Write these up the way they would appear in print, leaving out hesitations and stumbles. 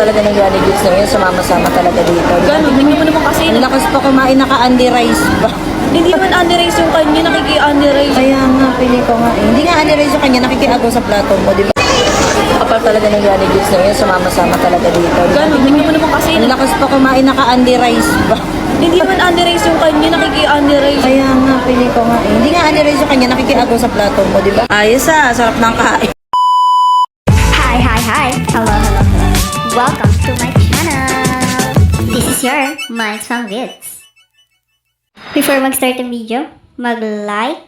talaga ng Jollibee ngayon, sumama-sama talaga dito. Gano'n, tingnan mo naman kasi. Ang lakas pa kumain, naka-Andy rice pa. Hindi man Andy Rice yung kanya, nakiki-Andy Rice. Kaya nga, pili ko nga eh. Hindi nga Andy rice yung kanya, nakikiagaw sa plato mo, di ba? Kapal talaga ng Jollibee ngayon, sumama-sama talaga dito. Gano'n, tingnan mo naman kasi. Ang lakas pa kumain, naka-Andy rice pa. Hindi man Andy Rice yung kanya, nakiki-Andy Rice. Kaya nga, pili ko nga eh. Hindi nga Andy rice yung kanya, nakikiagaw sa plato mo, di ba? Ayos ah, sarap ng kain. Hi, hi, hi. Hello, hello, hello. Welcome to my channel. This is your Minds Fang Vids. Before mag-start ang video, mag-like,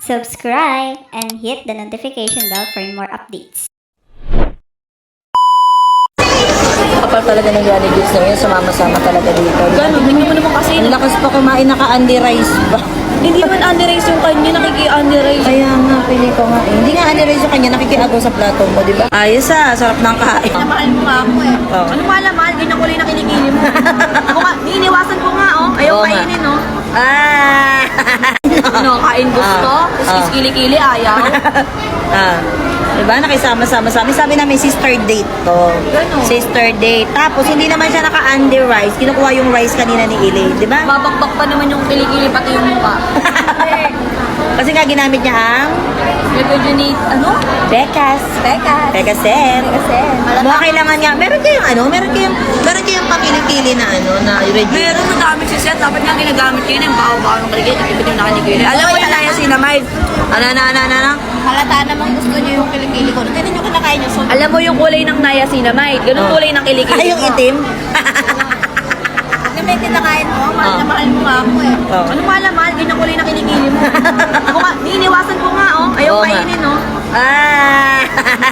subscribe, and hit the notification bell for more updates. Kapal talaga ng Jollibee ngayon, sumama-sama talaga dito. Gano'n, tingnan mo naman kasi. Ang lakas pa kumain, naka-Andy rice pa. Hindi man Andy Rice yung kanya, nakiki-Andy Rice. Kaya nga, pili ko nga eh. Hindi nga Andy rice yung kanya, nakikiagaw sa plato mo, di ba? Ayos ah, sarap ng kain. Mahal mo nga ako eh. Oo. Ano mahal, ganyan kulay na kinikili mo. Ako nga, iniiwasan ko nga oh. Ayaw Oo nga. kainin oh. Ah! Ano, kain gusto, tapos kilikili ayaw. Ah. Diba? Nakisama-sama sa amin. Sabi namin, sister date to. Ganon. Sister date. Tapos, hindi naman siya naka-Andy rice. Kinukuha yung rice kanina ni Elaine. Diba? Babakbak pa naman yung kilikili pati yung mukha. Kasi nga ginamit niya ang Nag-originate, ano? Becas. Pegaset. Mga kailangan niya. Meron kayong pakilikili na ano, na ready. Meron na dami si Seth. Dapat nga ginagamit kayo ng bawa-bawa ng kaligay. Kapit yung nakaligay. Alam mo yung niacinamide. Ano? Halata namang gusto niyo yung kilikili ko. Tignan niyo kinakain niyo. So, Alam mo yung kulay ng niacinamide. Ganun kulay ng kilikili Ay, yung mo. itim. may kinakain mo, mahal mo nga ako eh. Oh. Ano mahal, ganyan kulay ng kilikili mo. Ako nga, iniiwasan ko nga oh. Ayaw Oo nga. kainin oh. Ah!